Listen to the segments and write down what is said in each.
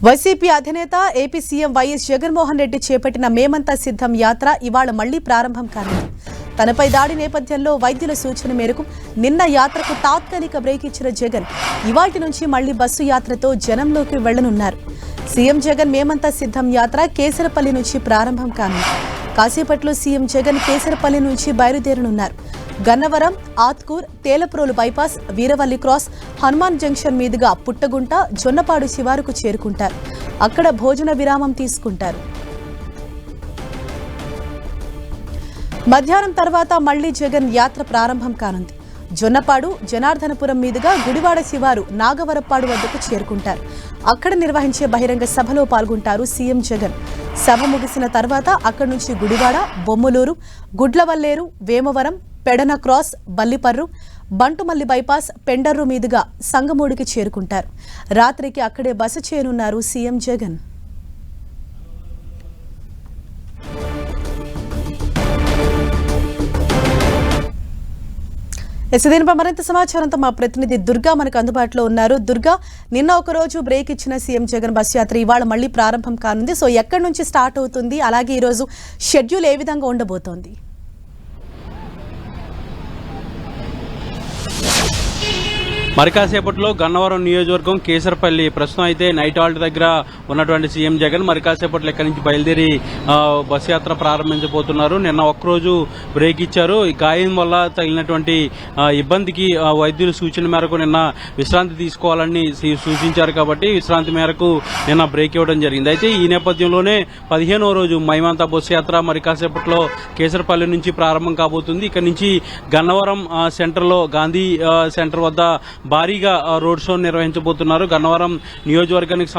YCP అధినేత AP CM YS Jaganmohan Reddy చేపట్టిన మేమంతా సిద్ధం యాత్ర ఇవాళ మళ్లీ ప్రారంభం కానుంది. తనపై దాడి నేపథ్యంలో వైద్యుల సూచన మేరకు నిన్న యాత్రకు తాత్కాలిక బ్రేక్ ఇచ్చిన జగన్ ఇవాల్టి నుంచి మళ్లీ బస్సు యాత్రతో జనంలోకి వెళ్లనున్నారు. సీఎం జగన్ మేమంతా సిద్ధం యాత్ర కేసరపల్లి నుంచి ప్రారంభం కానుంది. కాసేపట్లో సీఎం జగన్ కేసరపల్లి నుంచి బయలుదేరనున్నారు. Gannavaram, Atkur, Telaprolu bypass, Veeravalli cross, Hanuman junction మీదుగా పుట్టగుంట, జొన్నపాడు శివారుకు చేరుకుంటారు. అక్కడ భోజన విరామం తీసుకుంటారు. మధ్యాహ్నం తర్వాత మళ్లీ జగన్ యాత్ర ప్రారంభం కానుంది. జొన్నపాడు, జనార్దనపురం మీదుగా గుడివాడ శివారు నాగవరప్పాడు వద్దకు చేరుకుంటారు. అక్కడ నిర్వహించే బహిరంగ సభలో పాల్గొంటారు సీఎం జగన్. సభ ముగిసిన తర్వాత అక్కడి నుంచి గుడివాడ, బొమ్మలూరు, గుడ్లవల్లేరు, వేమవరం, పెడన క్రాస్, బల్లిపర్రు, బంటుమల్లి బైపాస్, పెండర్రు మీదుగా సంగమూడికి చేరుకుంటారు. రాత్రికి అక్కడే బస చేయనున్నారు సీఎం జగన్. దీనిపై మరింత సమాచారంతో మా ప్రతినిధి దుర్గా మనకు అందుబాటులో ఉన్నారు. దుర్గా, నిన్న ఒక రోజు బ్రేక్ ఇచ్చిన సీఎం జగన్ బస్ యాత్ర ఇవాళ మళ్లీ ప్రారంభం కానుంది. సో ఎక్కడి నుంచి స్టార్ట్ అవుతుంది, అలాగే ఈరోజు షెడ్యూల్ ఏ విధంగా ఉండబోతోంది? మరి కాసేపట్లో గన్నవరం నియోజకవర్గం కేసరపల్లి ప్రస్తుతం అయితే నైట్ హాల్ట్ దగ్గర ఉన్నటువంటి సీఎం జగన్ మరి కాసేపట్లో ఇక్కడి నుంచి బయలుదేరి బస్ యాత్ర ప్రారంభించబోతున్నారు. నిన్న ఒక్కరోజు బ్రేక్ ఇచ్చారు. ఈ గాయం వల్ల తగిలినటువంటి ఇబ్బందికి వైద్యుల సూచన మేరకు నిన్న విశ్రాంతి తీసుకోవాలని సూచించారు. కాబట్టి విశ్రాంతి మేరకు నిన్న బ్రేక్ ఇవ్వడం జరిగింది. అయితే ఈ నేపథ్యంలోనే 15వ రోజు మైమంతా బస్సు యాత్ర మరి కాసేపట్లో కేసరపల్లి నుంచి ప్రారంభం కాబోతుంది. ఇక్కడి నుంచి గన్నవరం సెంటర్లో గాంధీ సెంటర్ వద్ద భారీగా రోడ్ షో నిర్వహించబోతున్నారు. గన్నవరం నియోజకవర్గానికి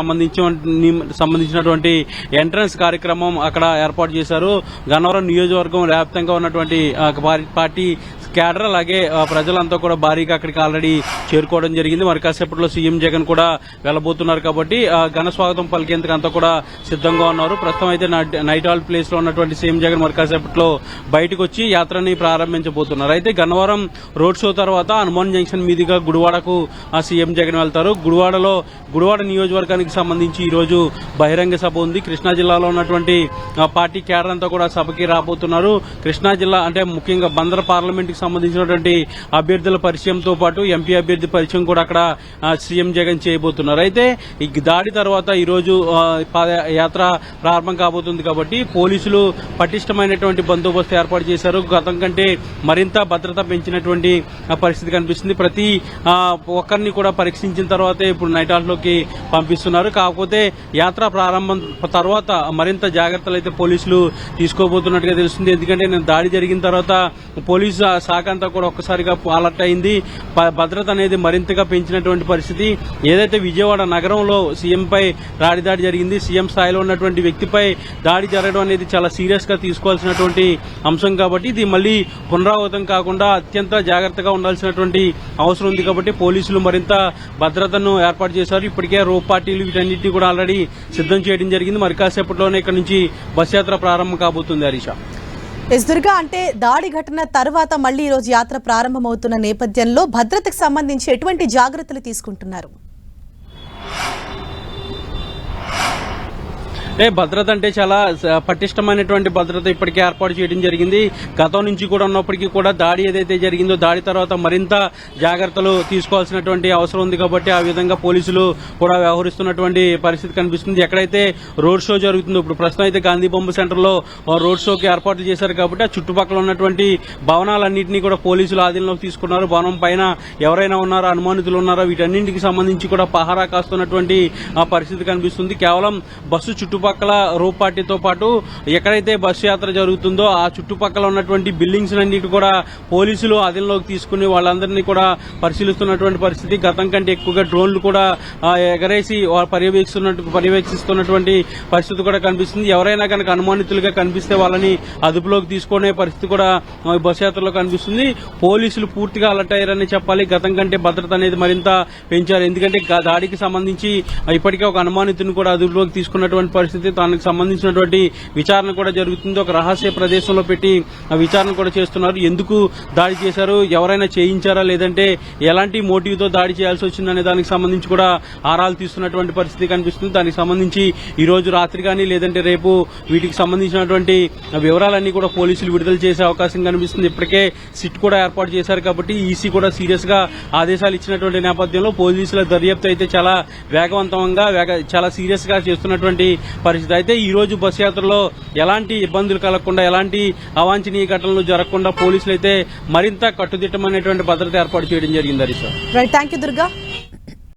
సంబంధించినటువంటి ఎంట్రన్స్ కార్యక్రమం అక్కడ ఏర్పాటు చేశారు. గన్నవరం నియోజకవర్గం వ్యాప్తంగా ఉన్నటువంటి పార్టీ క్యాడర్ అలాగే ప్రజలంతా కూడా భారీగా అక్కడికి ఆల్రెడీ చేరుకోవడం జరిగింది. మరి కాసేపట్లో సీఎం జగన్ కూడా వెళ్లబోతున్నారు. కాబట్టి ఘన స్వాగతం పలికేందుకు అంతా కూడా సిద్ధంగా ఉన్నారు. ప్రస్తుతం అయితే నైట్ హాల్ ప్లేస్ లో ఉన్నటువంటి సీఎం జగన్ మరి కాసేపట్లో బయటకు వచ్చి యాత్రని ప్రారంభించబోతున్నారు. అయితే గన్నవరం రోడ్ షో తర్వాత హనుమాన్ జంక్షన్ మీదుగా గుడివాడకు సీఎం జగన్ వెళ్తారు. గుడివాడ నియోజకవర్గానికి సంబంధించి ఈ రోజు బహిరంగ సభ ఉంది. కృష్ణా జిల్లాలో ఉన్నటువంటి పార్టీ క్యాడర్ అంతా కూడా సభకి రాబోతున్నారు. కృష్ణా జిల్లా అంటే ముఖ్యంగా బందర పార్లమెంట్ కి సంబంధించినటువంటి అభ్యర్థుల పరిచయంతో పాటు ఎంపీ అభ్యర్థి పరిచయం కూడా అక్కడ సీఎం జగన్ చేయబోతున్నారు. అయితే ఈ దాడి తర్వాత ఈ రోజు యాత్ర ప్రారంభం కాబోతుంది. కాబట్టి పోలీసులు పటిష్టమైనటువంటి బందోబస్తు ఏర్పాటు చేశారు. గతం కంటే మరింత భద్రత పెంచినటువంటి పరిస్థితి కనిపిస్తుంది. ప్రతి ఒక్కరిని కూడా పరీక్షించిన తర్వాతే ఇప్పుడు నైట్ హాల్ట్ లోకి పంపిస్తున్నారు. కాకపోతే యాత్ర ప్రారంభం తర్వాత మరింత జాగ్రత్తలు అయితే పోలీసులు తీసుకోబోతున్నట్టుగా తెలుస్తుంది. ఎందుకంటే దాడి జరిగిన తర్వాత పోలీసు శాఖ అంతా కూడా ఒక్కసారిగా అలర్ట్ అయింది. భద్రత అనేది మరింతగా పెంచినటువంటి పరిస్థితి. ఏదైతే విజయవాడ నగరంలో సీఎంపై దాడి జరిగింది, సీఎం స్థాయిలో ఉన్నటువంటి వ్యక్తిపై దాడి జరగడం అనేది చాలా సీరియస్ గా తీసుకోవాల్సినటువంటి అంశం. కాబట్టి ఇది మళ్లీ పునరావృతం కాకుండా అత్యంత జాగ్రత్తగా ఉండాల్సినటువంటి అవసరం ఉంది. కాబట్టి పోలీసులు మరింత భద్రతను ఏర్పాటు చేశారు. ఇప్పటికే రోప్ పార్టీలు వీటన్నింటినీ కూడా ఆల్రెడీ సిద్ధం చేయడం జరిగింది. మరి కాసేపట్లోనే ఇక్కడ నుంచి బస్ యాత్ర ప్రారంభం కాబోతుంది. హరీషా, దుర్గా, అంటే దాడి ఘటన తర్వాత మళ్లీ ఈరోజు యాత్ర ప్రారంభమవుతున్న నేపథ్యంలో భద్రతకు సంబంధించి ఎటువంటి జాగ్రత్తలు తీసుకుంటున్నారు? భద్రత అంటే చాలా పటిష్టమైనటువంటి భద్రత ఇప్పటికే ఏర్పాటు చేయడం జరిగింది. గతం నుంచి కూడా ఉన్నప్పటికీ కూడా దాడి ఏదైతే జరిగిందో దాడి తర్వాత మరింత జాగ్రత్తలు తీసుకోవాల్సినటువంటి అవసరం ఉంది. కాబట్టి ఆ విధంగా పోలీసులు కూడా వ్యవహరిస్తున్నటువంటి పరిస్థితి కనిపిస్తుంది. ఎక్కడైతే రోడ్ షో జరుగుతుందో ఇప్పుడు ప్రస్తుతం అయితే గాంధీ బొమ్మ సెంటర్ లో రోడ్ షోకి ఏర్పాట్లు చేశారు. కాబట్టి ఆ చుట్టుపక్కల ఉన్నటువంటి భవనాలన్నింటినీ కూడా పోలీసులు ఆధీనంలోకి తీసుకున్నారు. భవనం పైన ఎవరైనా ఉన్నారా, అనుమానితులు ఉన్నారా, వీటన్నింటికి సంబంధించి కూడా పహారా కాస్తున్నటువంటి పరిస్థితి కనిపిస్తుంది. కేవలం బస్సు చుట్టుపక్కల రోప్ పార్టీతో పాటు ఎక్కడైతే బస్సు యాత్ర జరుగుతుందో ఆ చుట్టుపక్కల ఉన్నటువంటి బిల్డింగ్స్ అన్నిటి కూడా పోలీసులు అధీనంలోకి తీసుకుని వాళ్ళందరినీ కూడా పరిశీలిస్తున్నటువంటి పరిస్థితి. గతం కంటే ఎక్కువగా డ్రోన్లు కూడా ఎగరేసి పర్యవేక్షిస్తున్నటువంటి పరిస్థితి కూడా కనిపిస్తుంది. ఎవరైనా కనుక అనుమానితులుగా కనిపిస్తే వాళ్ళని అదుపులోకి తీసుకునే పరిస్థితి కూడా బస్సు యాత్రలో కనిపిస్తుంది. పోలీసులు పూర్తిగా అలర్ట్ అయ్యారని చెప్పాలి. గతం కంటే భద్రత అనేది మరింత పెంచారు. ఎందుకంటే దాడికి సంబంధించి ఇప్పటికే ఒక అనుమానితుని కూడా అదుపులోకి తీసుకున్నటువంటి పరిస్థితి పరిస్థితి. దానికి సంబంధించినటువంటి విచారణ కూడా జరుగుతుంది. ఒక రహస్య ప్రదేశంలో పెట్టి విచారణ కూడా చేస్తున్నారు. ఎందుకు దాడి చేశారు, ఎవరైనా చేయించారా, లేదంటే ఎలాంటి మోటివ్ తో దాడి చేయాల్సి వచ్చిందనే దానికి సంబంధించి కూడా ఆరాలు తీస్తున్నటువంటి పరిస్థితి కనిపిస్తుంది. దానికి సంబంధించి ఈ రోజు రాత్రి కానీ లేదంటే రేపు వీటికి సంబంధించినటువంటి వివరాలన్నీ కూడా పోలీసులు విడుదల చేసే అవకాశం కనిపిస్తుంది. ఇప్పటికే సిట్ కూడా ఏర్పాటు చేశారు కాబట్టి ఈసీ కూడా సీరియస్ గా ఆదేశాలు ఇచ్చినటువంటి నేపథ్యంలో పోలీసుల దర్యాప్తు అయితే చాలా వేగవంతంగా చాలా సీరియస్ గా చేస్తున్నటువంటి పరిస్థితి. అయితే ఈ రోజు బస్ యాత్రలో ఎలాంటి ఇబ్బందులు కలగకుండా, ఎలాంటి అవాంఛనీయ ఘటనలు జరగకుండా పోలీసులు అయితే మరింత కట్టుదిట్టమైనటువంటి భద్రత ఏర్పాటు చేయడం జరిగింది. Harish. Right, thank you Durga.